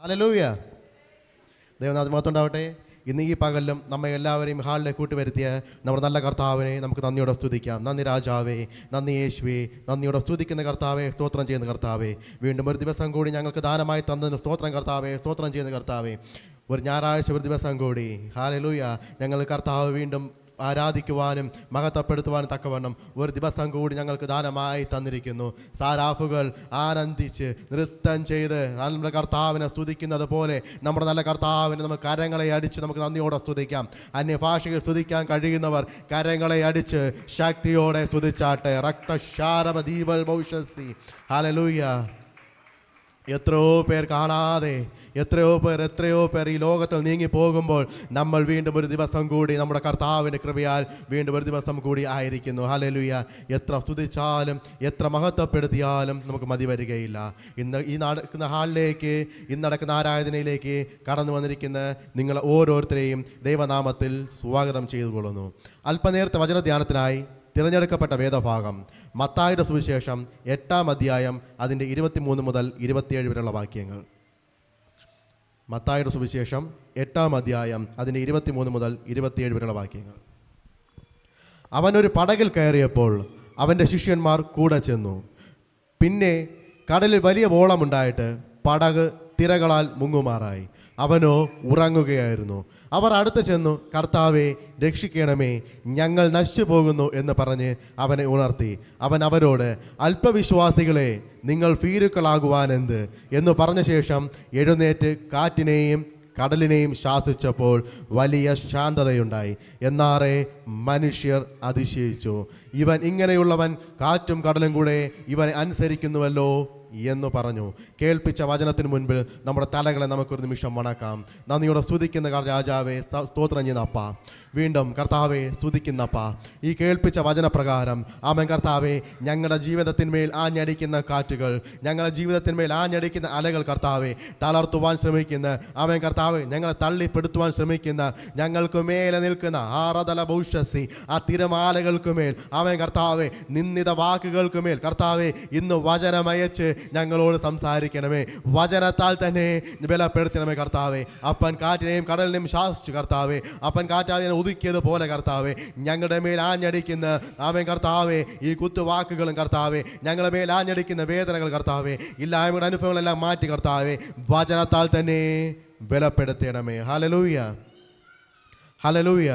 Hallelujah. ദൈവനാമത്തിന് മഹത്വം ഉണ്ടാവട്ടെ. ഇന്ന് ഈ പകലിലും നമ്മെ എല്ലാവരെയും ഹാളിലേക്ക് കൂട്ടിവരുത്തിയ നമ്മുടെ നല്ല കർത്താവിനെ നമുക്ക് നന്ദിയോടെ സ്തുതിക്കാം. നന്ദി രാജാവേ, നന്ദി യേശുവേ, നന്ദിയോടെ സ്തുതിക്കുന്ന കർത്താവെ, സ്തോത്രം ചെയ്യുന്ന കർത്താവെ. വീണ്ടും ഒരു ദിവസം കൂടി ഞങ്ങൾക്ക് ദാനമായി തന്നതിന് സ്തോത്രം കർത്താവെ, സ്തോത്രം ചെയ്യുന്ന കർത്താവെ. ഒരു ഞായറാഴ്ച ഒരു ദിവസം കൂടി ഹല്ലേലൂയ ഞങ്ങൾ കർത്താവ് വീണ്ടും ആരാധിക്കുവാനും മഹത്വപ്പെടുത്തുവാനും തക്കവണ്ണം ഒരു ദിവസം കൂടി ഞങ്ങൾക്ക് ദാനമായി തന്നിരിക്കുന്നു. സാരാഫുകൾ ആനന്ദിച്ച് നൃത്തം ചെയ്ത് നമ്മുടെ കർത്താവിനെ സ്തുതിക്കുന്നത് പോലെ നമ്മുടെ നല്ല കർത്താവിനെ നമുക്ക് കരങ്ങളെ അടിച്ച് നമുക്ക് നന്ദിയോടെ സ്തുതിക്കാം. അന്യഭാഷകൾ സ്തുതിക്കാൻ കഴിയുന്നവർ കരങ്ങളെ അടിച്ച് ശക്തിയോടെ സ്തുതിച്ചാട്ടെ. രക്തശാരവ ദീപൽ ഭവിഷ്യസി. ഹല്ലേലൂയ. എത്രയോ പേർ കാണാതെ എത്രയോ പേർ ഈ ലോകത്തിൽ നീങ്ങി പോകുമ്പോൾ നമ്മൾ വീണ്ടും ഒരു ദിവസം കൂടി നമ്മുടെ കർത്താവിൻ്റെ കൃപയാൽ വീണ്ടും ഒരു ദിവസം കൂടി ആയിരിക്കുന്നു. ഹല്ലേലൂയ. എത്ര സ്തുതിച്ചാലും എത്ര മഹത്വപ്പെടുത്തിയാലും നമുക്ക് മതി വരികയില്ല. ഈ നടക്കുന്ന ഹാളിലേക്ക്, ഇന്ന് നടക്കുന്ന ആരാധനയിലേക്ക് കടന്നു വന്നിരിക്കുന്ന നിങ്ങൾ ഓരോരുത്തരെയും ദൈവനാമത്തിൽ സ്വാഗതം ചെയ്തുകൊള്ളുന്നു. അല്പനേരത്തെ വചനധ്യാനത്തിനായി തിരഞ്ഞെടുക്കപ്പെട്ട വേദഭാഗം മത്തായിയുടെ സുവിശേഷം 8-ാം അധ്യായം അതിൻ്റെ 23 മുതൽ 27 വരെയുള്ള വാക്യങ്ങൾ. മത്തായിയുടെ സുവിശേഷം 8-ാം അധ്യായം അതിൻ്റെ 23 മുതൽ 27 വരെയുള്ള വാക്യങ്ങൾ. അവനൊരു പടകിൽ കയറിയപ്പോൾ അവൻ്റെ ശിഷ്യന്മാർ കൂടെ ചെന്നു. പിന്നെ കടലിൽ വലിയ ഓളമുണ്ടായിട്ട് പടക് തിരകളാൽ മുങ്ങുമാറായി. അവനോ ഉറങ്ങുകയായിരുന്നു. അവർ അടുത്ത് ചെന്നു, കർത്താവേ, രക്ഷിക്കണമേ, ഞങ്ങൾ നശിച്ചു പോകുന്നു എന്ന് പറഞ്ഞ് അവനെ ഉണർത്തി. അവൻ അവരോട്, അല്പവിശ്വാസികളെ, നിങ്ങൾ ഭീരുക്കളാകുവാൻ എന്ത് എന്ന് പറഞ്ഞ ശേഷം എഴുന്നേറ്റ് കാറ്റിനെയും കടലിനെയും ശാസിച്ചപ്പോൾ വലിയ ശാന്തതയുണ്ടായി. എന്നാറേ മനുഷ്യർ അതിശയിച്ചു. ഇവൻ ഇങ്ങനെയുള്ളവൻ, കാറ്റും കടലും കൂടെ ഇവനെ അനുസരിക്കുന്നുവല്ലോ എന്ന് പറഞ്ഞു. കേൾപ്പിച്ച വചനത്തിന് മുൻപിൽ നമ്മുടെ തലകളെ നമുക്കൊരു നിമിഷം വണക്കാം. നന്ദിയോടെ സ്തുതിക്കുന്ന രാജാവേ, സ്തോത്രം ചെയ്യുന്ന അപ്പ, വീണ്ടും കർത്താവെ സ്തുതിക്കുന്നപ്പ, ഈ കേൾപ്പിച്ച വചനപ്രകാരം ആമേൻ കർത്താവെ, ഞങ്ങളുടെ ജീവിതത്തിന്മേൽ ആഞ്ഞടിക്കുന്ന കാറ്റുകൾ, ഞങ്ങളുടെ ജീവിതത്തിന്മേൽ ആഞ്ഞടിക്കുന്ന അലകൾ കർത്താവെ തളർത്തുവാൻ ശ്രമിക്കുന്ന, ആമേൻ കർത്താവെ ഞങ്ങളെ തള്ളിപ്പെടുത്തുവാൻ ശ്രമിക്കുന്ന, ഞങ്ങൾക്ക് മേലെ നിൽക്കുന്ന ആറതല ഭൗഷ്യസി ആ തിരമാലകൾക്കുമേൽ, ആമേൻ കർത്താവെ നിന്ദിത വാക്കുകൾക്കുമേൽ കർത്താവെ ഇന്ന് വചനമയച്ച് ഞങ്ങളോട് സംസാരിക്കണമേ. വചനത്താൽ തന്നെ ബലപ്പെടുത്തണമേ കർത്താവെ. അപ്പൻ കാറ്റിനെയും കടലിനെയും ശാസിച്ചു കർത്താവെ. അപ്പൻ കാറ്റാതിനെ ഒതുക്കിയതുപോലെ കർത്താവെ ഞങ്ങളുടെ മേൽ ആഞ്ഞടിക്കുന്ന, ആമേൻ കർത്താവെ, ഈ കുത്തുവാക്കുകളും കർത്താവെ ഞങ്ങളുടെ മേൽ ആഞ്ഞടിക്കുന്ന വേദനകൾ കർത്താവെ, ഇല്ലായ്മയുടെ അനുഭവങ്ങളെല്ലാം മാറ്റി കർത്താവെ വചനത്താൽ തന്നെ ബലപ്പെടുത്തണമേ. Hallelujah, hallelujah.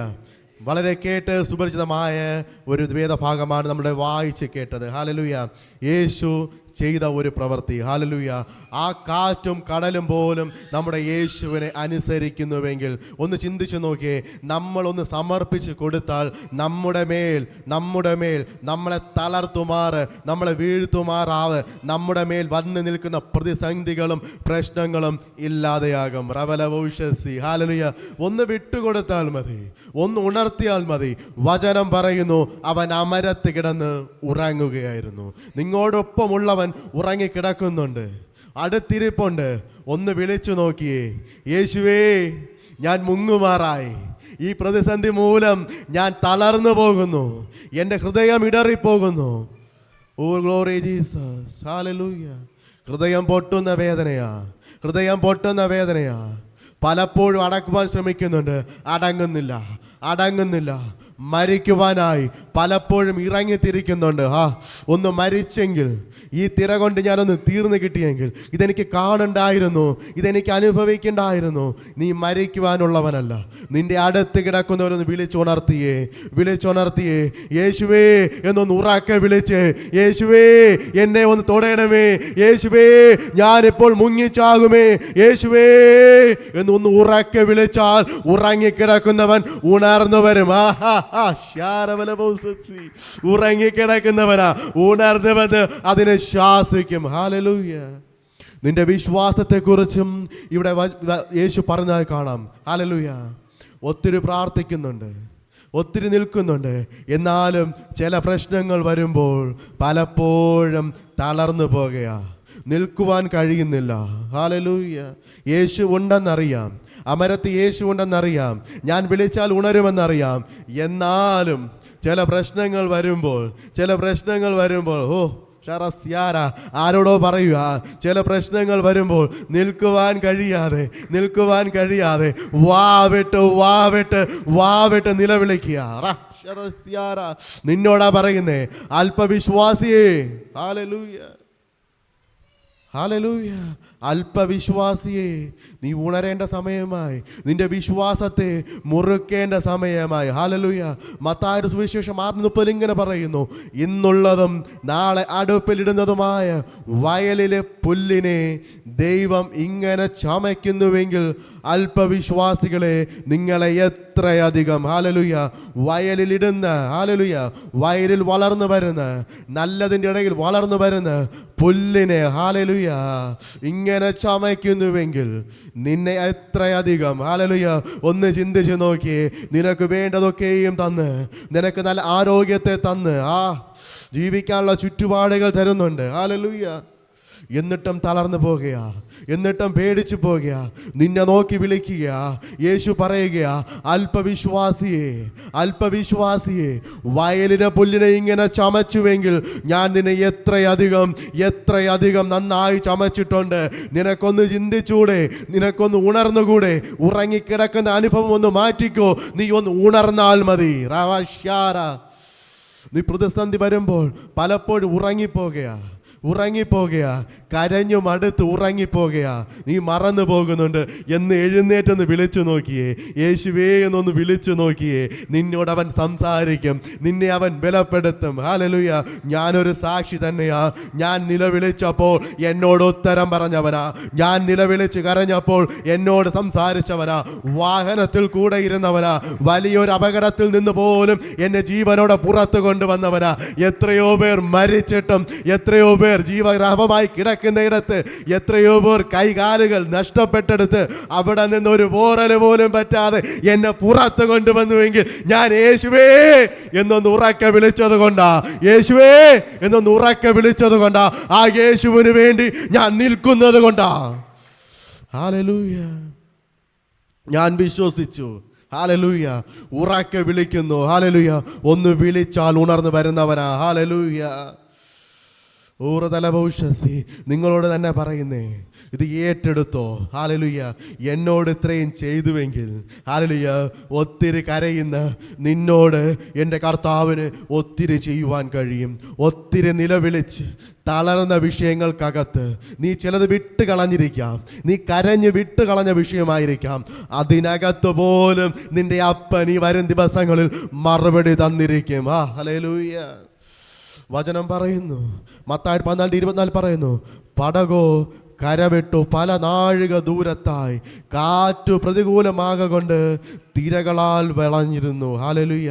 വളരെ കേട്ട് സുപരിചിതമായ ഒരു വേദഭാഗമാണ് നമ്മുടെ വായിച്ച് കേട്ടത്. ഹല്ലേലൂയ. യേശു ചെയ്ത ഒരു പ്രവൃത്തി. ഹല്ലേലൂയ. ആ കാറ്റും കടലും പോലും നമ്മുടെ യേശുവിനെ അനുസരിക്കുന്നുവെങ്കിൽ ഒന്ന് ചിന്തിച്ചു നോക്കിയേ. നമ്മളൊന്ന് സമർപ്പിച്ച് കൊടുത്താൽ നമ്മുടെ മേൽ നമ്മളെ തളർത്തുമാറ്, നമ്മളെ വീഴ്ത്തുമാറാവ്, നമ്മുടെ മേൽ വന്നു നിൽക്കുന്ന പ്രതിസന്ധികളും പ്രശ്നങ്ങളും ഇല്ലാതെയാകും. റവലവൗഷസി. ഹല്ലേലൂയ. ഒന്ന് വിട്ടുകൊടുത്താൽ മതി, ഒന്ന് ഉണർത്തിയാൽ മതി. വചനം പറയുന്നു, അവൻ അമരത്ത് കിടന്ന് ഉറങ്ങുകയായിരുന്നു. നിങ്ങളോടൊപ്പമുള്ളവൻ ഉറങ്ങിക്കിടക്കുന്നുണ്ട്, അടുത്തിരിപ്പുണ്ട്. ഒന്ന് വിളിച്ചു നോക്കിയേ, യേശുവേ, ഞാൻ മുങ്ങുമാറായി, ഈ പ്രതിസന്ധി മൂലം ഞാൻ തളർന്നു പോകുന്നു, എൻ്റെ ഹൃദയം ഇടറിപ്പോകുന്നു. Oh glory Jesus. ഹല്ലേലൂയ. ഹൃദയം പൊട്ടുന്ന വേദനയാ, ഹൃദയം പൊട്ടുന്ന വേദനയാ. പലപ്പോഴും അടക്കുവാൻ ശ്രമിക്കുന്നുണ്ട്, അടങ്ങുന്നില്ല. മരിക്കുവാനായി പലപ്പോഴും ഇറങ്ങിത്തിരിക്കുന്നുണ്ട്. ഒന്ന് മരിച്ചെങ്കിൽ, ഈ തിര കൊണ്ട് ഞാനൊന്ന് തീർന്നു കിട്ടിയെങ്കിൽ, ഇതെനിക്ക് കാണണ്ടായിരുന്നു, ഇതെനിക്ക് അനുഭവിക്കണ്ടായിരുന്നു. നീ മരിക്കുവാനുള്ളവനല്ല. നിന്റെ അടുത്ത് കിടക്കുന്നവരൊന്ന് വിളിച്ചുണർത്തിയേ, യേശുവേ എന്നൊന്ന് ഉറക്കെ വിളിച്ചേ, യേശുവേ എന്നെ ഒന്ന് തൊടണമേ, യേശുവേ ഞാനിപ്പോൾ മുങ്ങിച്ചാകുമേ, യേശുവേ എന്നൊന്ന് ഉറക്കെ വിളിച്ചാൽ ഉറങ്ങിക്കിടക്കുന്നവൻ ഉണർന്നു വരും. ഉറങ്ങിക്കിടക്കുന്നവനാ ഉണർന്നു വന്ന് അതിനെ ശാസിക്കും. ഹല്ലേലൂയ. നിന്റെ വിശ്വാസത്തെക്കുറിച്ചും ഇവിടെ യേശു പറഞ്ഞാൽ കാണാം. ഹല്ലേലൂയ. ഒത്തിരി പ്രാർത്ഥിക്കുന്നുണ്ട്, ഒത്തിരി നിൽക്കുന്നുണ്ട്, എന്നാലും ചില പ്രശ്നങ്ങൾ വരുമ്പോൾ പലപ്പോഴും തളർന്നു പോകുകയാ, നിൽക്കുവാൻ കഴിയുന്നില്ല. ഹല്ലേലൂയ. യേശു ഉണ്ടെന്നറിയാം, അമരത്ത് യേശു ഉണ്ടെന്നറിയാം, ഞാൻ വിളിച്ചാൽ ഉണരുമെന്നറിയാം. എന്നാലും ചില പ്രശ്നങ്ങൾ വരുമ്പോൾ ഷറസ്യാര ആരോടോ പറയുക, ചില പ്രശ്നങ്ങൾ വരുമ്പോൾ നിൽക്കുവാൻ കഴിയാതെ വാവിട്ട് നിലവിളിക്കുക. നിന്നോടാ പറയുന്നേ, അല്പവിശ്വാസിയേ. Hallelujah, hallelujah. അല്പവിശ്വാസിയെ, നീ ഉണരേണ്ട സമയമായി, നിന്റെ വിശ്വാസത്തെ മുറുക്കേണ്ട സമയമായി. ഹല്ലേലൂയ. മത്തായിയുടെ സുവിശേഷം 6:30 ഇങ്ങനെ പറയുന്നു, ഇന്നുള്ളതും നാളെ അടുപ്പിലിടുന്നതുമായ വയലിലെ പുല്ലിനെ ദൈവം ഇങ്ങനെ ചമയ്ക്കുന്നുവെങ്കിൽ അല്പവിശ്വാസികളെ നിങ്ങളെ എത്രയധികം. ഹല്ലേലൂയ. വയലിലിടുന്ന, ഹല്ലേലൂയ, വയലിൽ വളർന്നു വരുന്ന, നല്ലതിൻ്റെ ഇടയിൽ വളർന്നു വരുന്ന പുല്ലിനെ, ഹല്ലേലൂയ, ഇങ്ങനെ ചമയ്ക്കുന്നുവെങ്കിൽ നിന്നെ എത്രയധികം. ഹല്ലേലൂയ. ഒന്ന് ചിന്തിച്ച് നോക്കിയേ. നിനക്ക് വേണ്ടതൊക്കെയും തന്ന്, നിനക്ക് നല്ല ആരോഗ്യത്തെ തന്ന്, ജീവിക്കാനുള്ള ചുറ്റുപാടുകൾ തരുന്നുണ്ട്. ഹല്ലേലൂയ. എന്നിട്ടും തളർന്നു പോകുക, എന്നിട്ടും പേടിച്ചു പോകുക, നിന്നെ നോക്കി വിളിക്കുക. യേശു പറയുക, അല്പവിശ്വാസിയെ, വയലിനെ പുല്ലിനെ ഇങ്ങനെ ചമച്ചുവെങ്കിൽ ഞാൻ നിന്നെ എത്രയധികം നന്നായി ചമച്ചിട്ടുണ്ട്. നിനക്കൊന്ന് ചിന്തിച്ചൂടെ? നിനക്കൊന്ന് ഉണർന്നുകൂടെ? ഉറങ്ങിക്കിടക്കുന്ന അനുഭവം ഒന്ന് മാറ്റിക്കോ. നീ ഒന്ന് ഉണർന്നാൽ മതി. നീ പ്രതിസന്ധി വരുമ്പോൾ പലപ്പോഴും ഉറങ്ങിപ്പോകുക, കരഞ്ഞു മടുത്ത് ഉറങ്ങിപ്പോകുക, നീ മറന്നു പോകുന്നുണ്ട് എന്ന് എഴുന്നേറ്റൊന്ന് വിളിച്ചു നോക്കിയേ. യേശുവേ എന്നൊന്ന് വിളിച്ചു നോക്കിയേ. നിന്നോട് അവൻ സംസാരിക്കും, നിന്നെ അവൻ ബലപ്പെടുത്തും. ഹല്ലേലൂയ. ഞാനൊരു സാക്ഷി തന്നെയാ. ഞാൻ നിലവിളിച്ചപ്പോൾ എന്നോട് ഉത്തരം പറഞ്ഞവനാ. ഞാൻ നിലവിളിച്ച് കരഞ്ഞപ്പോൾ എന്നോട് സംസാരിച്ചവനാ. വാഹനത്തിൽ കൂടെ ഇരുന്നവനാ. വലിയൊരു അപകടത്തിൽ നിന്ന് പോലും എന്നെ ജീവനോടെ പുറത്തു കൊണ്ടുവന്നവനാ. എത്രയോ പേർ മരിച്ചിട്ടും, എത്രയോ പേർ ജീവഗ്രഹമായി കിടക്കുന്നയിടത്ത്, എത്രയോ പേർ കൈകാലുകൾ നഷ്ടപ്പെട്ടെടുത്ത് അവിടെ നിന്ന് ഒരു പോറല് പോലും പറ്റാതെ എന്നെ പുറത്ത് കൊണ്ടുവന്നുവെങ്കിൽ ഞാൻ യേശുവേ എന്നൊന്ന് ഉറക്കെ വിളിച്ചത് കൊണ്ടാ. യേശുവേ എന്നൊന്ന് ഉറക്കെ വിളിച്ചത് കൊണ്ടാ. ആ യേശുവിന് വേണ്ടി ഞാൻ നിൽക്കുന്നത് കൊണ്ടാ. ഹല്ലേലൂയ. ഞാൻ വിശ്വസിച്ചു. ഹല്ലേലൂയ. ഉറക്കെ വിളിക്കുന്നു. ഹല്ലേലൂയ. ഒന്ന് വിളിച്ചാൽ ഉണർന്നു വരുന്നവനാ. ഹല്ലേലൂയ. ഊറതലഭൗഷസി, നിങ്ങളോട് തന്നെ പറയുന്നേ, ഇത് ഏറ്റെടുത്തോ. ഹല്ലേലൂയ. എന്നോട് ഇത്രയും ചെയ്തുവെങ്കിൽ, ഹല്ലേലൂയ, ഒത്തിരി കരയുന്ന നിന്നോട് എൻ്റെ കർത്താവിന് ഒത്തിരി ചെയ്യുവാൻ കഴിയും. ഒത്തിരി നിലവിളിച്ച് തളർന്ന വിഷയങ്ങൾക്കകത്ത് നീ ചിലത് വിട്ട് കളഞ്ഞിരിക്കാം, നീ കരഞ്ഞ് വിട്ട് കളഞ്ഞ വിഷയമായിരിക്കാം. അതിനകത്ത് പോലും നിന്റെ അപ്പൻ ഈ വരും ദിവസങ്ങളിൽ മറുപടി തന്നിരിക്കും. ഹല്ലേലൂയ. വചനം പറയുന്നു, മത്തായി 14:24 പറയുന്നു, പടകോ കരവിട്ടു പല നാഴിക ദൂരത്തായി കാറ്റു പ്രതികൂലമാകൊണ്ട് തിരകളാൽ വളഞ്ഞിരുന്നു. ഹല്ലേലൂയ.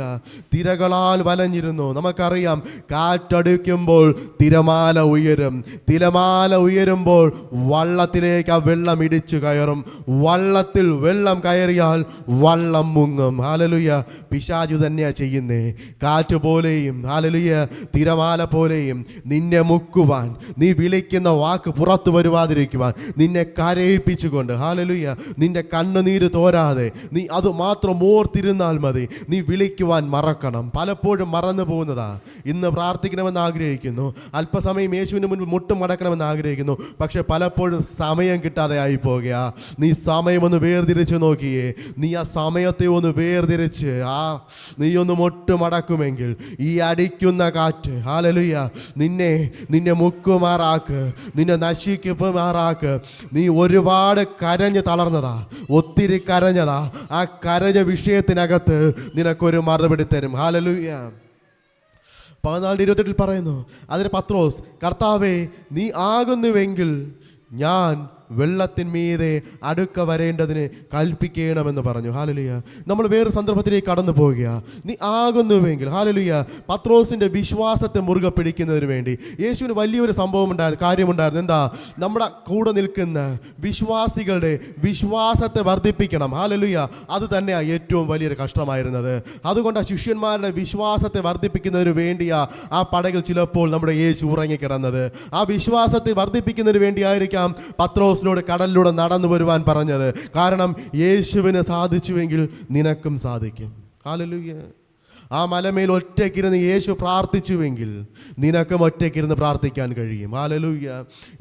തിരകളാൽ വലഞ്ഞിരുന്നു. നമുക്കറിയാം, കാറ്റടിക്കുമ്പോൾ തിരമാല ഉയരുമ്പോൾ വള്ളത്തിലേക്ക് ആ വെള്ളം ഇടിച്ചു കയറും. വള്ളത്തിൽ വെള്ളം കയറിയാൽ വള്ളം മുങ്ങും. ഹല്ലേലൂയ. പിശാചു തന്നെയാ ചെയ്യുന്നേ. കാറ്റ് പോലെയും, ഹല്ലേലൂയ, തിരമാല പോലെയും നിന്നെ മുക്കുവാൻ, നീ വിളിക്കുന്ന വാക്ക് പുറത്തു വരുവാതിരിക്കുവാൻ, നിന്നെ കരയിപ്പിച്ചുകൊണ്ട്, ഹല്ലേലൂയ, നിന്റെ കണ്ണുനീര് തോരാതെ നീ അത് മാത്രം ഓർത്തിരുന്നാൽ മതി. നീ വിളിക്കുവാൻ മറക്കണം. പലപ്പോഴും മറന്നു പോകുന്നതാ. ഇന്ന് പ്രാർത്ഥിക്കണമെന്ന് ആഗ്രഹിക്കുന്നു, അല്പസമയം യേശുവിന് മുൻപിൽ മുട്ടും മടക്കണമെന്ന് ആഗ്രഹിക്കുന്നു. പക്ഷെ പലപ്പോഴും സമയം കിട്ടാതെ ആയി പോകുക. നീ സമയമൊന്ന് വേർതിരിച്ച് നോക്കിയേ. നീ ആ സമയത്തെ ഒന്ന് വേർതിരിച്ച് നീ ഒന്ന് മുട്ടുമടക്കുമെങ്കിൽ ഈ അടിക്കുന്ന കാറ്റ്, ഹല്ലേലൂയ, നിന്നെ മുക്കുമാറാക്ക്, നിന്നെ നശിക്കുമാറാക്ക്. നീ ഒരുപാട് കരഞ്ഞ് തളർന്നതാ, ഒത്തിരി കരഞ്ഞതാ. ആ കരഞ്ഞ വിഷയത്തിനകത്ത് നിനക്കൊരു മറുപടി തരും. ഹല്ലേലൂയ. 14:28 പറയുന്നു, അതിന് പത്രോസ്, കർത്താവേ, നീ ആകുന്നുവെങ്കിൽ ഞാൻ വെള്ളത്തിന്മീതെ അടുക്ക വരേണ്ടതിന് കൽപ്പിക്കണമെന്ന് പറഞ്ഞു. ഹല്ലേലൂയ. നമ്മൾ വേറെ സന്ദർഭത്തിലേക്ക് കടന്നു പോവുക. നീ ആകുന്നുവെങ്കിൽ, ഹല്ലേലൂയ, പത്രോസിന്റെ വിശ്വാസത്തെ മുറുകെ പിടിക്കുന്നതിന് വേണ്ടി യേശുവിന് വലിയൊരു കാര്യമുണ്ടായിരുന്നു. എന്താ? നമ്മുടെ കൂടെ നിൽക്കുന്ന വിശ്വാസികളുടെ വിശ്വാസത്തെ വർദ്ധിപ്പിക്കണം. ഹല്ലേലൂയ. അത് തന്നെയാണ് ഏറ്റവും വലിയൊരു കഷ്ടമായിരുന്നത്. അതുകൊണ്ട് ആ ശിഷ്യന്മാരുടെ വിശ്വാസത്തെ വർദ്ധിപ്പിക്കുന്നതിന് വേണ്ടിയാ ആ പടകിൽ ചിലപ്പോൾ നമ്മുടെ യേശു ഉറങ്ങിക്കിടന്നത്. ആ വിശ്വാസത്തെ വർദ്ധിപ്പിക്കുന്നതിന് വേണ്ടിയായിരിക്കാം പത്രോസ് കടലിലൂടെ നടന്നു വരുവാൻ പറഞ്ഞത്. കാരണം യേശുവിന് സാധിച്ചുവെങ്കിൽ നിനക്കും സാധിക്കും. ഹല്ലേലൂയ. ആ മലമേൽ ഒറ്റയ്ക്കിരുന്ന് യേശു പ്രാർത്ഥിച്ചുവെങ്കിൽ നിനക്കും ഒറ്റയ്ക്കിരുന്ന് പ്രാർത്ഥിക്കാൻ കഴിയും. ഹല്ലേലൂയ.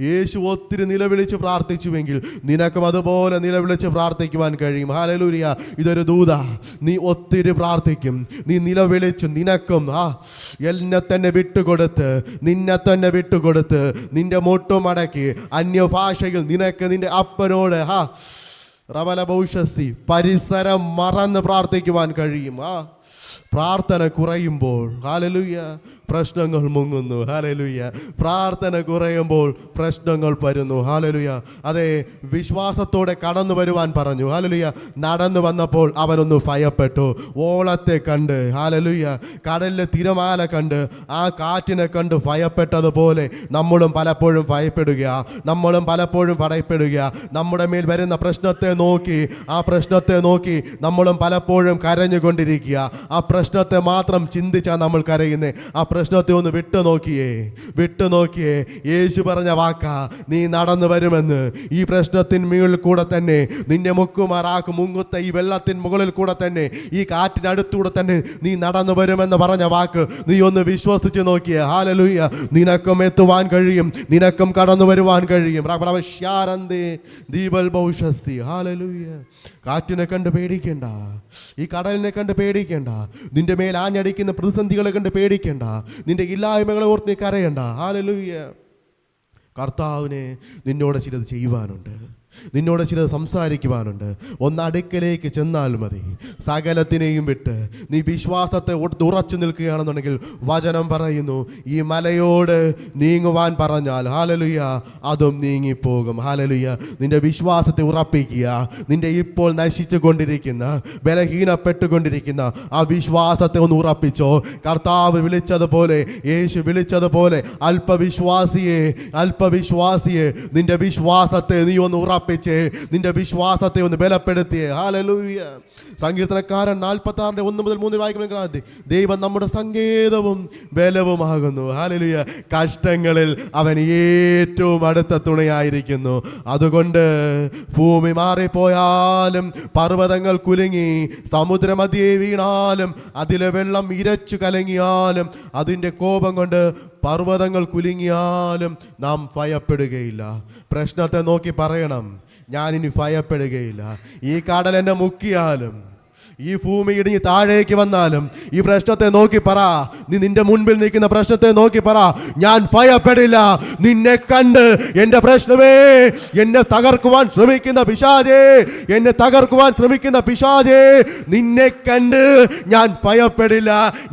യേശു ഒത്തിരി നിലവിളിച്ച് പ്രാർത്ഥിച്ചുവെങ്കിൽ നിനക്കും അതുപോലെ നിലവിളിച്ച് പ്രാർത്ഥിക്കുവാൻ കഴിയും. ഹല്ലേലൂയ. ഇതൊരു ദൂത. നീ ഒത്തിരി പ്രാർത്ഥിക്കും, നീ നിലവിളിച്ച് നിനക്കും എന്നെ തന്നെ വിട്ടുകൊടുത്ത്, നിന്നെ തന്നെ വിട്ടുകൊടുത്ത്, നിന്റെ മുട്ടുമടക്കി അന്യഭാഷയിൽ നിനക്ക് നിന്റെ അപ്പനോട് റവലഭൗഷസി പരിസരം മറന്ന് പ്രാർത്ഥിക്കുവാൻ കഴിയും. പ്രാർത്ഥന കുറയുമ്പോൾ ഹല്ലേലൂയ പ്രശ്നങ്ങൾ മുങ്ങുന്നു. ഹല്ലേലൂയ. പ്രാർത്ഥന കുറയുമ്പോൾ പ്രശ്നങ്ങൾ വരുന്നു. ഹല്ലേലൂയ. അതെ, വിശ്വാസത്തോടെ കടന്നു വരുവാൻ പറഞ്ഞു. ഹല്ലേലൂയ. നടന്നു വന്നപ്പോൾ അവനൊന്ന് ഭയപ്പെട്ടു. ഓളത്തെ കണ്ട്, ഹല്ലേലൂയ, കടലിലെ തിരമാല കണ്ട്, ആ കാറ്റിനെ കണ്ട് ഭയപ്പെട്ടതുപോലെ നമ്മളും പലപ്പോഴും ഭയപ്പെടുക, നമ്മളും പലപ്പോഴും ഭയപ്പെടുക. നമ്മുടെ മേൽ വരുന്ന പ്രശ്നത്തെ നോക്കി, ആ പ്രശ്നത്തെ നോക്കി നമ്മളും പലപ്പോഴും കരഞ്ഞുകൊണ്ടിരിക്കുക. ആ പ്രശ്നത്തെ മാത്രം ചിന്തിച്ചാൽ നമ്മൾ കരയുന്നേ. ആ പ്രശ്നത്തെ ഒന്ന് വിട്ടു നോക്കിയേ. യേശു പറഞ്ഞ വാക്കാ, നീ നടന്നു വരുമെന്ന്. ഈ പ്രശ്നത്തിന് മുകളിൽ കൂടെ തന്നെ, നിന്റെ മുങ്ങുത്ത ഈ വെള്ളത്തിന് മുകളിൽ കൂടെ തന്നെ, ഈ കാറ്റിനടുത്തൂടെ തന്നെ നീ നടന്നു വരുമെന്ന് പറഞ്ഞ വാക്ക് നീ ഒന്ന് വിശ്വസിച്ച് നോക്കിയേ. ഹല്ലേലൂയ. നിനക്കും എത്തുവാൻ കഴിയും, നിനക്കും കടന്നു വരുവാൻ കഴിയും. ഹല്ലേലൂയ. കാറ്റിനെ കണ്ട് പേടിക്കേണ്ട, ഈ കടലിനെ കണ്ട് പേടിക്കേണ്ട, നിന്റെ മേൽ ആഞ്ഞടിക്കുന്ന പ്രതിസന്ധികളെ കണ്ട് പേടിക്കേണ്ട, നിന്റെ ഇല്ലായ്മകളെ ഓർത്ത് നീ കരയണ്ട. ഹല്ലേലൂയ. കർത്താവിനെ നിന്നോട് ചിലത് ചെയ്യുവാനുണ്ട്, നിന്നോട് ചിലത് സംസാരിക്കുവാനുണ്ട്. ഒന്ന് അടുക്കലേക്ക് ചെന്നാൽ മതി. സകലത്തിനെയും വിട്ട് നീ വിശ്വാസത്തെ ഉറച്ചു നിൽക്കുകയാണെന്നുണ്ടെങ്കിൽ വചനം പറയുന്നു, ഈ മലയോട് നീങ്ങുവാൻ പറഞ്ഞാൽ ഹല്ലേലൂയ അതും നീങ്ങിപ്പോകും. ഹല്ലേലൂയ. നിന്റെ വിശ്വാസത്തെ ഉറപ്പിക്കുക. നിന്റെ ഇപ്പോൾ നശിച്ചു കൊണ്ടിരിക്കുന്ന, ബലഹീനപ്പെട്ടുകൊണ്ടിരിക്കുന്ന ആ വിശ്വാസത്തെ ഒന്ന് ഉറപ്പിച്ചോ. കർത്താവ് വിളിച്ചതുപോലെ, യേശു വിളിച്ചതുപോലെ അല്പവിശ്വാസിയെ നിന്റെ വിശ്വാസത്തെ നീ ഒന്ന് ഉറപ്പിച്ചേ, നിന്റെ വിശ്വാസത്തെ ഒന്ന് ബലപ്പെടുത്തിയേ. ഹല്ലേലൂയ. സങ്കീർത്തനക്കാരൻ 46:1-3 വായിക്കുമ്പോൾ ദൈവം നമ്മുടെ സങ്കേതവും ബലവുമാകുന്നു. ഹല്ലേലൂയ. കഷ്ടങ്ങളിൽ അവൻ ഏറ്റവും അടുത്ത തുണയായിരിക്കുന്നു. അതുകൊണ്ട് ഭൂമി മാറിപ്പോയാലും, പർവ്വതങ്ങൾ കുലുങ്ങി, സമുദ്രമധ്യേ വീണാലും, അതിലെ വെള്ളം ഇരച്ചു കലങ്ങിയാലും, അതിൻ്റെ കോപം കൊണ്ട് പർവ്വതങ്ങൾ കുലുങ്ങിയാലും നാം ഭയപ്പെടുകയില്ല. പ്രശ്നത്തെ നോക്കി പറയണം, ഞാനിനി ഭയപ്പെടുകയില്ല. ഈ കടൽ എന്നെ മുക്കിയാലും, ഈ ഭൂമി ഇടിഞ്ഞ് താഴേക്ക് വന്നാലും, ഈ പ്രശ്നത്തെ നോക്കി പറ, നീ നിന്റെ മുൻപിൽ നിൽക്കുന്ന പ്രശ്നത്തെ നോക്കി പറ, ഞാൻ ഭയപ്പെടില്ല. നിന്നെ കണ്ട് എൻ്റെ പ്രശ്നമേ, എന്നെ തകർക്കുവാൻ ശ്രമിക്കുന്ന പിശാചേ, നിന്നെ കണ്ട് ഞാൻ ഭയപ്പെടില്ല.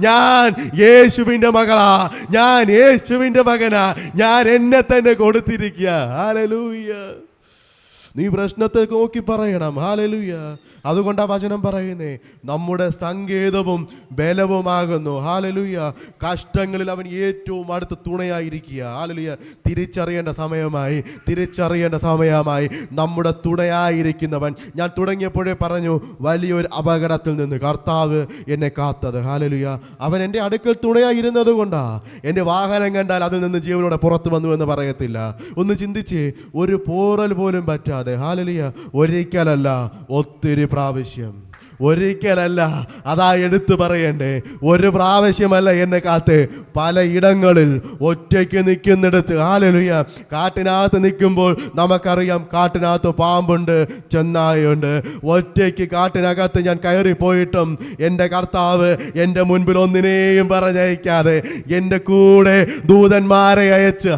ഞാൻ യേശുവിൻ്റെ മകളാ, ഞാൻ യേശുവിൻ്റെ മകനാ, ഞാൻ എന്നെ തന്നെ കൊടുത്തിരിക്കുക. ഹല്ലേലൂയ. നീ പ്രശ്നത്തെ നോക്കി പറയണം. ഹല്ലേലൂയ. അതുകൊണ്ട് ആ വചനം പറയുന്നേ, നമ്മുടെ സങ്കേതവും ബലവുമാകുന്നു. ഹല്ലേലൂയ. കഷ്ടങ്ങളിൽ അവൻ ഏറ്റവും അടുത്ത തുണയായിരിക്കുക. ഹല്ലേലൂയ. തിരിച്ചറിയേണ്ട സമയമായി നമ്മുടെ തുണയായിരിക്കുന്നവൻ. ഞാൻ തുടങ്ങിയപ്പോഴേ പറഞ്ഞു, വലിയൊരു അപകടത്തിൽ നിന്ന് കർത്താവ് എന്നെ കാത്തത്. ഹല്ലേലൂയ. അവൻ എൻ്റെ അടുക്കൽ തുണയായിരുന്നത് കൊണ്ടാ എൻ്റെ വാഹനം കണ്ടാൽ അതിൽ നിന്ന് ജീവനോടെ പുറത്തു വന്നു എന്ന് പറയത്തില്ല. ഒന്ന് ചിന്തിച്ച്, ഒരു പോറൽ പോലും പറ്റാതെ, ഹല്ലേലൂയ, ഒരിക്കലല്ല ഒത്തിരി പ്രാവശ്യം, ഒരിക്കലല്ല, അതാ എടുത്തു പറയണ്ടേ, ഒരു പ്രാവശ്യമല്ല എന്നെ കാത്ത് പല ഇടങ്ങളിൽ ഒറ്റയ്ക്ക് നിൽക്കുന്നിടത്ത്. ഹല്ലേലൂയ. കാട്ടിനകത്ത് നിൽക്കുമ്പോൾ നമുക്കറിയാം, കാട്ടിനകത്ത് പാമ്പുണ്ട്, ചെന്നായുണ്ട്. ഒറ്റയ്ക്ക് കാട്ടിനകത്ത് ഞാൻ കയറിപ്പോയിട്ടും എൻ്റെ കർത്താവ് എൻ്റെ മുൻപിൽ ഒന്നിനെയും പറഞ്ഞയക്കാതെ എൻ്റെ കൂടെ ദൂതന്മാരെ അയച്ച്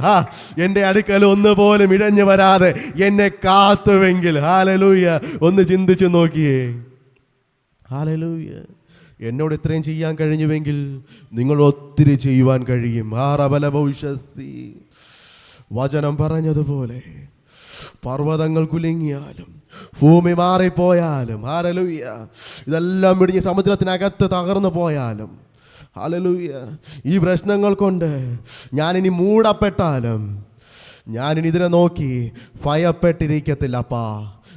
എൻ്റെ അടുക്കൽ ഒന്നുപോലും ഇഴഞ്ഞു വരാതെ എന്നെ കാത്തുവെങ്കിൽ, ഹല്ലേലൂയ, ഒന്ന് ചിന്തിച്ചു നോക്കിയേ. ഹല്ലേലൂയ. എന്നോട് ഇത്രയും ചെയ്യാൻ കഴിഞ്ഞുവെങ്കിൽ നിങ്ങൾ ഒത്തിരി ചെയ്യുവാൻ കഴിയും. വചനം പറഞ്ഞതുപോലെ പർവ്വതങ്ങൾ കുലുങ്ങിയാലും, ഭൂമി മാറിപ്പോയാലും, ഹല്ലേലൂയ, ഇതെല്ലാം ഇടിഞ്ഞ് സമുദ്രത്തിനകത്ത് തകർന്നു പോയാലും, ഹല്ലേലൂയ, ഈ പ്രശ്നങ്ങൾ കൊണ്ട് ഞാനിനി മൂടപ്പെട്ടാലും, ഞാനിനി ഇതിനെ നോക്കി ഭയപ്പെട്ടിരിക്കത്തില്ലപ്പാ.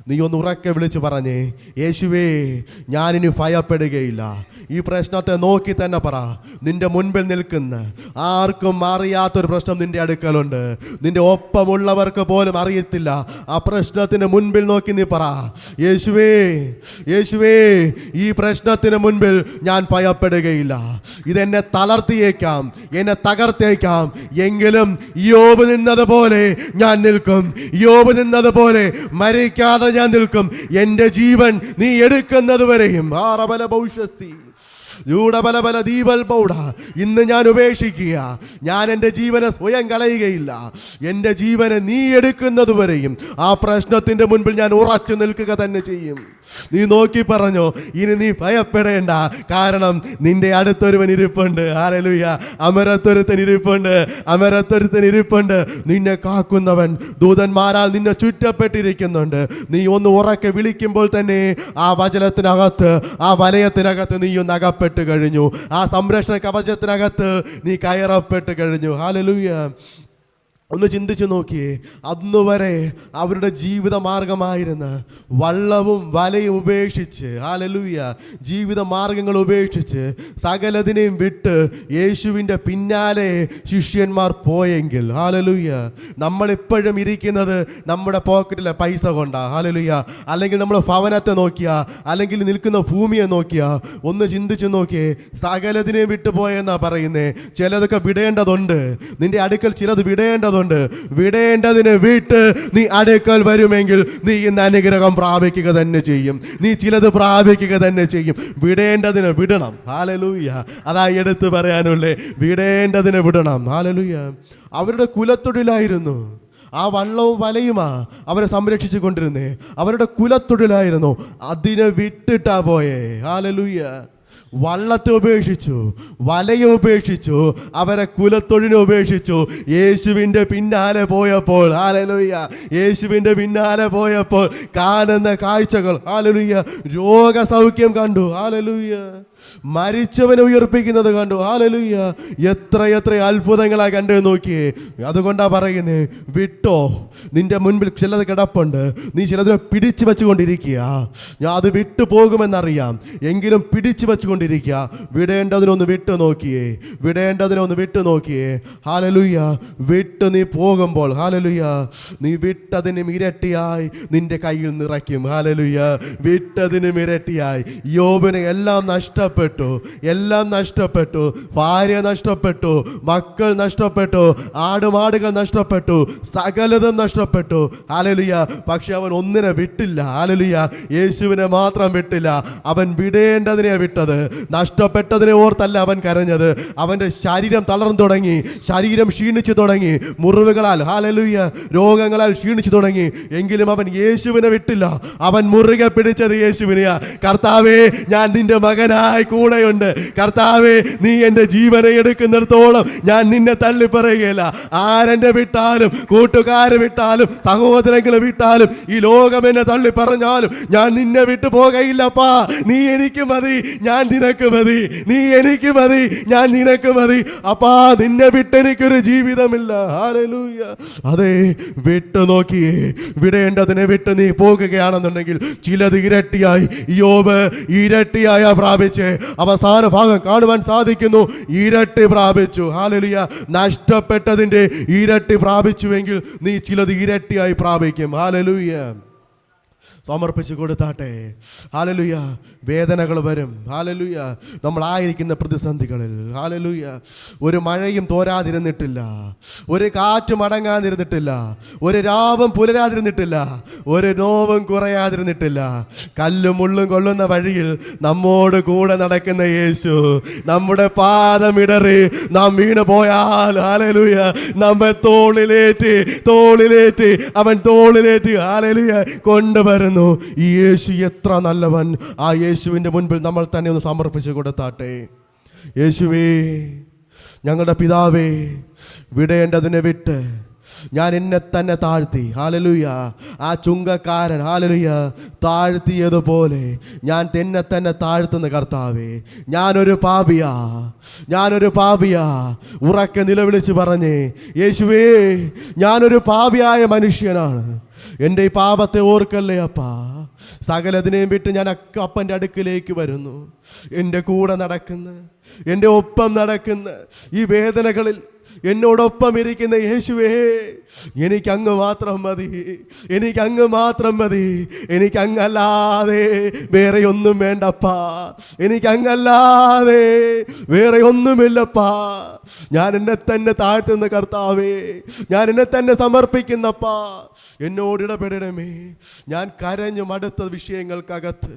നീ ഒന്ന് ഉറക്കെ വിളിച്ച് പറഞ്ഞേ, യേശുവേ ഞാനിനി ഭയപ്പെടുകയില്ല. ഈ പ്രശ്നത്തെ നോക്കി തന്നെ പറ. നിന്റെ മുൻപിൽ നിൽക്കുന്ന ആർക്കും അറിയാത്തൊരു പ്രശ്നം നിന്റെ അടുക്കലുണ്ട്. നിന്റെ ഒപ്പമുള്ളവർക്ക് പോലും അറിയത്തില്ല. ആ പ്രശ്നത്തിന് മുൻപിൽ നോക്കി നീ പറ, യേശുവേ യേശുവേ ഈ പ്രശ്നത്തിന് മുൻപിൽ ഞാൻ ഭയപ്പെടുകയില്ല. ഇതെന്നെ തളർത്തിയേക്കാം, എന്നെ തകർത്തേക്കാം, എങ്കിലും യോബ് നിന്നതുപോലെ ഞാൻ നിൽക്കും. യോബ് നിന്നതുപോലെ മരിക്കാതെ ഞാൻ നിൽക്കും. എൻ്റെ ജീവൻ നീ എടുക്കുന്നത് വരെയും. ഇന്ന് ഞാൻ ഉപേക്ഷിക്കുക. ഞാൻ എൻ്റെ ജീവനെ സ്വയം കളയുകയില്ല. എൻ്റെ ജീവനെ നീ എടുക്കുന്നത് വരെയും ആ പ്രശ്നത്തിൻ്റെ മുൻപിൽ ഞാൻ ഉറച്ചു നിൽക്കുക തന്നെ ചെയ്യും. നീ നോക്കി പറഞ്ഞോ, ഇനി നീ ഭയപ്പെടേണ്ട. കാരണം നിന്റെ അടുത്തൊരുവൻ ഇരിപ്പുണ്ട്. ഹല്ലേലൂയ. അമരത്തൊരുത്തൻ ഇരിപ്പുണ്ട്, അമരത്തൊരുത്തൻ ഇരിപ്പുണ്ട്. നിന്നെ കാക്കുന്നവൻ ദൂതന്മാരാൽ നിന്നെ ചുറ്റപ്പെട്ടിരിക്കുന്നുണ്ട്. നീ ഒന്ന് ഉറക്കെ വിളിക്കുമ്പോൾ തന്നെ ആ വചനത്തിനകത്ത്, ആ വലയത്തിനകത്ത് നീ ഒന്ന് അകപ്പെട്ട് കഴിഞ്ഞു. ആ സംരക്ഷണ കവചത്തിനകത്ത് നീ കയറപ്പെട്ട് കഴിഞ്ഞു. ഹല്ലേലൂയ. ഒന്ന് ചിന്തിച്ചു നോക്കിയേ, അന്നുവരെ അവരുടെ ജീവിത മാർഗമായിരുന്ന വള്ളവും വലയും ഉപേക്ഷിച്ച്, ഹല്ലേലൂയ, ജീവിത മാർഗങ്ങൾ ഉപേക്ഷിച്ച് സകലതിനെയും വിട്ട് യേശുവിൻ്റെ പിന്നാലെ ശിഷ്യന്മാർ പോയെങ്കിൽ, ഹല്ലേലൂയ, നമ്മളിപ്പോഴും ഇരിക്കുന്നത് നമ്മുടെ പോക്കറ്റിലെ പൈസ കൊണ്ടാ. ഹല്ലേലൂയ. അല്ലെങ്കിൽ നമ്മുടെ ഭവനത്തെ നോക്കിയാ, അല്ലെങ്കിൽ നിൽക്കുന്ന ഭൂമിയെ നോക്കിയാ. ഒന്ന് ചിന്തിച്ചു നോക്കിയേ, സകലതിനെയും വിട്ടു പോയെന്നാ പറയുന്നേ. ചിലതൊക്കെ വിടേണ്ടതുണ്ട്. നിന്റെ അടുക്കൽ ചിലത് വിടേണ്ടതുണ്ട്. വിടേണ്ടതിന് വിട്ട് നീ അടുക്കൽ വരുമെങ്കിൽ നീ ഇന്ന് അനുഗ്രഹം പ്രാപിക്കുക തന്നെ ചെയ്യും. നീ ചിലത് പ്രാപിക്കുക തന്നെ ചെയ്യും. വിടേണ്ടതിന് വിടണം. ഹല്ലേലൂയ. അതാ എടുത്ത് പറയാനുള്ളേ, വിടേണ്ടതിന് വിടണം. ഹല്ലേലൂയ. അവരുടെ കുലത്തൊഴിലായിരുന്നു ആ വള്ളവും വലയുമാ അവരെ സംരക്ഷിച്ചു കൊണ്ടിരുന്നേ. അവരുടെ കുലത്തൊഴിലായിരുന്നു. അതിനെ വിട്ടിട്ടാ പോയേ. ഹല്ലേലൂയ. വള്ളത്തെ ഉപേക്ഷിച്ചു, വലയെ ഉപേക്ഷിച്ചു, അവരെ കുലത്തൊഴിനെ ഉപേക്ഷിച്ചു. യേശുവിൻ്റെ പിന്നാലെ പോയപ്പോൾ, ഹല്ലേലൂയ, യേശുവിൻ്റെ പിന്നാലെ പോയപ്പോൾ കാണുന്ന കാഴ്ചകൾ, ഹല്ലേലൂയ, രോഗസൗഖ്യം കണ്ടു. ഹല്ലേലൂയ. മരിച്ചവനെ ഉയർപ്പിക്കുന്നത് കണ്ടു. ഹല്ലേലൂയ. എത്ര അത്ഭുതങ്ങളായി കണ്ടു നോക്കിയേ. അതുകൊണ്ടാ പറയുന്നേ, വിട്ടോ. നിന്റെ മുൻപിൽ ചിലത് കിടപ്പുണ്ട്. നീ ചിലതിനെ പിടിച്ചു വെച്ചുകൊണ്ടിരിക്കുക. ഞാൻ അത് വിട്ടു പോകുമെന്നറിയാം, എങ്കിലും പിടിച്ചു വെച്ചുകൊണ്ടിരിക്കുക. വിടേണ്ടതിനൊന്ന് വിട്ടു നോക്കിയേ, വിടേണ്ടതിനൊന്ന് വിട്ടു നോക്കിയേ. ഹല്ലേലൂയ. വിട്ട് നീ പോകുമ്പോൾ, ഹല്ലേലൂയ, നീ വിട്ടതിനും ഇരട്ടിയായി നിന്റെ കയ്യിൽ നിറയ്ക്കും. ഹല്ലേലൂയ. വിട്ടതിനും ഇരട്ടിയായി. യോബിന് എല്ലാം നഷ്ടപ്പെട്ടു, എല്ലാം നഷ്ടപ്പെട്ടു. ഭാര്യ നഷ്ടപ്പെട്ടു, മക്കൾ നഷ്ടപ്പെട്ടു, ആടുമാടുകൾ നഷ്ടപ്പെട്ടു, സകലതും നഷ്ടപ്പെട്ടു. ഹല്ലേലൂയ. പക്ഷെ അവൻ ഒന്നിനെ വിട്ടില്ല. ഹല്ലേലൂയ. യേശുവിനെ മാത്രം വിട്ടില്ല. അവൻ വിടേണ്ടതിനെ വിട്ടത്. നഷ്ടപ്പെട്ടതിനെ ഓർത്തല്ല അവൻ കരഞ്ഞത്. അവൻ്റെ ശരീരം തളർന്നു തുടങ്ങി, ശരീരം ക്ഷീണിച്ചു തുടങ്ങി, മുറിവുകളാൽ, ഹല്ലേലൂയ, രോഗങ്ങളാൽ ക്ഷീണിച്ചു തുടങ്ങി. എങ്കിലും അവൻ യേശുവിനെ വിട്ടില്ല. അവൻ മുറുകെ പിടിച്ചത് യേശുവിനെയാ. കർത്താവേ, ഞാൻ നിന്റെ മകനായി കൂടെയുണ്ട്. കർത്താവേ, നീ എൻ്റെ ജീവനെ എടുക്കുന്നിടത്തോളം ഞാൻ നിന്നെ തള്ളി പറയുകയില്ല. ആരെന്നെ വിട്ടാലും, കൂട്ടുകാരെ വിട്ടാലും, സഹോദരങ്ങളെ വിട്ടാലും, ഈ ലോകം എന്നെ തള്ളി പറഞ്ഞാലും ഞാൻ നിന്നെ വിട്ടു പോകയില്ലപ്പാ. നീ എനിക്ക് മതി, ഞാൻ നിനക്ക് മതി. നീ എനിക്ക് മതി, ഞാൻ നിനക്ക് മതി. അപ്പാ, നിന്നെ വിട്ടെനിക്കൊരു ജീവിതമില്ല. ഹല്ലേലൂയ. അതെ, വിട്ടു നോക്കിയേ. വിടേണ്ടതിനെ വിട്ട് നീ പോകുകയാണെന്നുണ്ടെങ്കിൽ ചിലത് ഇരട്ടിയായി. യോബ് ഇരട്ടിയായ പ്രാപിച്ച് അവസാന ഭാഗം കാണുവാൻ സാധിക്കുന്നു. ഇരട്ടി പ്രാപിച്ചു. ഹല്ലേലൂയ. നഷ്ടപ്പെട്ടതിൻ്റെ ഇരട്ടി പ്രാപിച്ചുവെങ്കിൽ നീ ചിലത് ഇരട്ടിയായി പ്രാപിക്കും. ഹല്ലേലൂയ. സമർപ്പിച്ച് കൊടുത്താട്ടെ. ഹല്ലേലൂയ. വേദനകൾ വരും. ഹല്ലേലൂയ. നമ്മളായിരിക്കുന്ന പ്രതിസന്ധികളിൽ, ഹല്ലേലൂയ, ഒരു മഴയും തോരാതിരുന്നിട്ടില്ല, ഒരു കാറ്റും അടങ്ങാതിരുന്നിട്ടില്ല, ഒരു രാവും പുലരാതിരുന്നിട്ടില്ല, ഒരു നോവും കുറയാതിരുന്നിട്ടില്ല. കല്ലും മുള്ളും കൊള്ളുന്ന വഴിയിൽ നമ്മോട് കൂടെ നടക്കുന്ന യേശു, നമ്മുടെ പാദമിടറി നാം വീണ് പോയാൽ, ഹല്ലേലൂയ, നമ്മെ തോളിലേറ്റി അവൻ തോളിലേറ്റി, ഹല്ലേലൂയ, കൊണ്ടുവരുന്നു. ഈ യേശു എത്ര നല്ലവൻ. ആ യേശുവിൻ്റെ മുൻപിൽ നമ്മൾ തന്നെ ഒന്ന് സമർപ്പിച്ച് കൊടുത്താട്ടെ. യേശുവേ, ഞങ്ങളുടെ പിതാവേ, വിടേണ്ടതിനെ വിട്ട് ഞാൻ എന്നെ തന്നെ താഴ്ത്തി. ഹല്ലേലൂയ. ആ ചുങ്കക്കാരൻ, ഹല്ലേലൂയ, താഴ്ത്തിയതുപോലെ ഞാൻ എന്നെ തന്നെ താഴ്ത്തുന്ന കർത്താവേ, ഞാനൊരു പാപിയാ. ഉറക്കെ നിലവിളിച്ച് പറഞ്ഞേ, യേശുവേ, ഞാനൊരു പാപിയായ മനുഷ്യനാണ്. എൻ്റെ ഈ പാപത്തെ ഓർക്കല്ലേ അപ്പാ. സകലതിനെയും വിട്ട് ഞാൻ അപ്പൻ്റെ അടുക്കിലേക്ക് വരുന്നു. എൻ്റെ കൂടെ നടക്കുന്ന, എൻ്റെ ഒപ്പം നടക്കുന്ന ഈ വേദനകളിൽ എന്നോടൊപ്പം ഇരിക്കുന്ന യേശുവേ, എനിക്കങ്ങ് മാത്രം മതി, എനിക്കങ്ങ് മാത്രം മതി. എനിക്കങ്ങല്ലാതെ വേറെ ഒന്നും വേണ്ടപ്പാ, എനിക്കങ്ങല്ലാതെ വേറെ ഒന്നുമില്ലപ്പാ. ഞാൻ എന്നെ തന്നെ താഴ്ത്തുന്ന കർത്താവേ, ഞാൻ എന്നെ തന്നെ സമർപ്പിക്കുന്നപ്പാ. എന്നോട് ഇടപെടണമേ. ഞാൻ കരഞ്ഞു മടുത്ത വിഷയങ്ങൾക്കകത്ത്,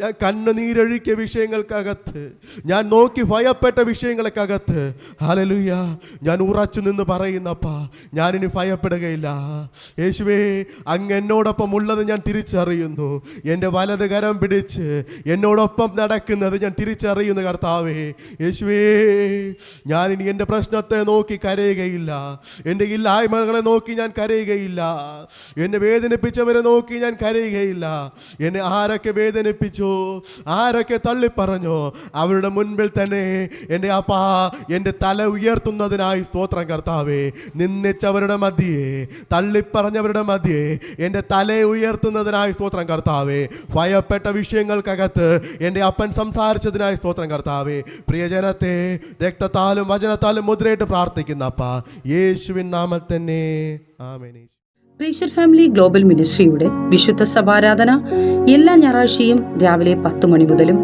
ഞാൻ കണ്ണുനീരൊഴുക്കിയ വിഷയങ്ങൾക്കകത്ത്, ഞാൻ നോക്കി ഭയപ്പെട്ട വിഷയങ്ങൾക്കകത്ത്, ഹല്ലേലൂയ, ഞാൻ ഉറച്ചു നിന്ന് പറയുന്നപ്പാ, ഞാനിനി ഭയപ്പെടുകയില്ല. യേശുവേ, അങ്ങ് എന്നോടൊപ്പം ഉള്ളത് ഞാൻ തിരിച്ചറിയുന്നു. എൻ്റെ വലത് കരം പിടിച്ച് എന്നോടൊപ്പം നടക്കുന്നത് ഞാൻ തിരിച്ചറിയുന്നു കർത്താവേ. യേശുവേ, ഞാനിനി എൻ്റെ പ്രശ്നത്തെ നോക്കി കരയുകയില്ല, എൻ്റെ ഇല്ലായ്മകളെ നോക്കി ഞാൻ കരയുകയില്ല, എന്നെ വേദനിപ്പിച്ചവരെ നോക്കി ഞാൻ കരയുകയില്ല. എന്നെ ആരൊക്കെ വേദനിപ്പിച്ചോ, ആരൊക്കെ തള്ളിപ്പറഞ്ഞോ, അവരുടെ മുൻപിൽ തന്നെ എൻ്റെ അപ്പാ എൻ്റെ തല ഉയർത്തുന്നതിനായി സ്തോത്രം കർത്താവേ. നിന്ദിച്ചവരുടെ മധ്യേ, തള്ളിപ്പറഞ്ഞവരുടെ മധ്യേ എൻ്റെ തല ഉയർത്തുന്നതിനായി സ്തോത്രം കർത്താവേ. ഭയപ്പെട്ട വിഷയങ്ങൾക്കകത്ത് എൻ്റെ അപ്പൻ സംസാരിച്ചതിനായി സ്തോത്രം കർത്താവേ. പ്രിയജനത്തെ രക്തത്താലും വചനത്താലും മുദ്രയിട്ട് പ്രാർത്ഥിക്കുന്ന അപ്പാ, യേശുവിൻ നാമത്തിൽ തന്നെ ആമേൻ. പ്രീഷർ ഫാമിലി ഗ്ലോബൽ മിനിസ്ട്രിയുടെ വിശുദ്ധ സഭാരാധന എല്ലാ ഞായറാഴ്ചയും രാവിലെ 10 മണി മുതലും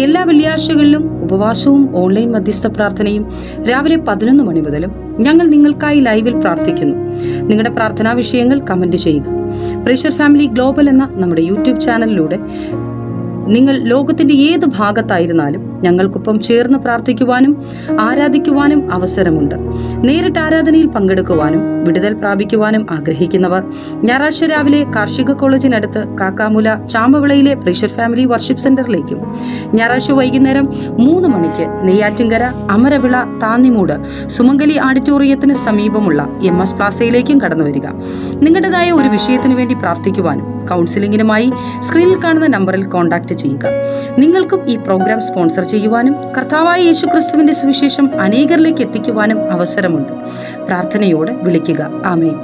എല്ലാ വെള്ളിയാഴ്ചകളിലും ഉപവാസവും ഓൺലൈൻ മധ്യസ്ഥ പ്രാർത്ഥനയും രാവിലെ 11 മണി മുതലും ഞങ്ങൾ നിങ്ങൾക്കായി ലൈവിൽ പ്രാർത്ഥിക്കുന്നു. നിങ്ങളുടെ പ്രാർത്ഥനാ വിഷയങ്ങൾ കമന്റ് ചെയ്യുക. പ്രീഷർ ഫാമിലി ഗ്ലോബൽ എന്ന നമ്മുടെ യൂട്യൂബ് ചാനലിലൂടെ നിങ്ങൾ ലോകത്തിന്റെ ഏത് ഭാഗത്തായിരുന്നാലും ഞങ്ങൾക്കൊപ്പം ചേർന്ന് പ്രാർത്ഥിക്കുവാനും ആരാധിക്കുവാനും അവസരമുണ്ട്. നേരിട്ട് ആരാധനയിൽ പങ്കെടുക്കുവാനും വിടുതൽ പ്രാപിക്കുവാനും ആഗ്രഹിക്കുന്നവർ ഞായറാഴ്ച രാവിലെ കാർഷിക കോളേജിനടുത്ത് കാക്കാമുല ചാമ്പവിളയിലെ പ്രീഷർ ഫാമിലി വർഷിപ്പ് സെന്ററിലേക്കും ഞായറാഴ്ച വൈകുന്നേരം 3 മണിക്ക് നെയ്യാറ്റിൻകര അമരവിള താന്നിമൂട് സുമംഗലി ഓഡിറ്റോറിയത്തിന് സമീപമുള്ള MS പ്ലാസയിലേക്കും കടന്നു വരിക. നിങ്ങളുടേതായ ഒരു വിഷയത്തിനു വേണ്ടി പ്രാർത്ഥിക്കുവാനും കൗൺസിലിംഗിനുമായി സ്ക്രീനിൽ കാണുന്ന നമ്പറിൽ കോൺടാക്ട് ചെയ്യുക. നിങ്ങൾക്കും ഈ പ്രോഗ്രാം സ്പോൺസർ ചെയ്യുവാനും കർത്താവായ യേശുക്രിസ്തുവിന്റെ സുവിശേഷം അനേകരിലേക്ക് എത്തിക്കുവാനും അവസരമുണ്ട്. പ്രാർത്ഥനയോടെ വിളിക്കുക. ആമേൻ.